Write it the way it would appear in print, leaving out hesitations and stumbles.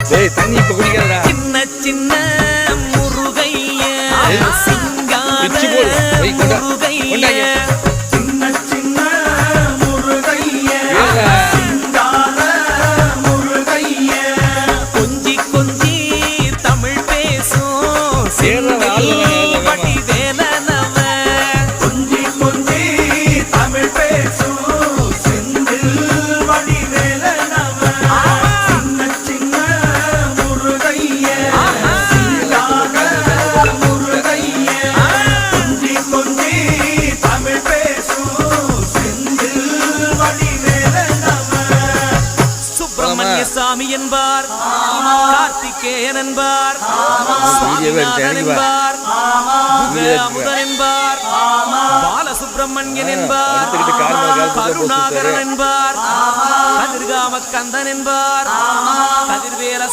தண்ணி இப்ப குடிக்காதடா. சின்ன சின்ன முருகைய சிங்கார முருகைய சின்ன சின்ன முருகைய சிங்கார முருகைய கொஞ்சி கொஞ்சி தமிழ் பேசும் சேரவாடி வேலனவ கொஞ்சி கொஞ்சி தமிழ் பேசும் செந்தில் வடி வேலனவ சின்ன சின்ன முருகைய சிங்கார முருகைய கொஞ்சி கொஞ்சி தமிழ் பேசும் செந்தில் வடி வேலனவ சுப்பிரமணிய சாமி என்பார், கார்த்திகேயன் என்பார், சுவாமிநாதன் என்பார், அமுதன் என்பார், பாலசுப்பிரமணியன் என்பார், கருணாகரன் என்பார், கதிர்காம கந்தன் என்பார், கதிர்வேல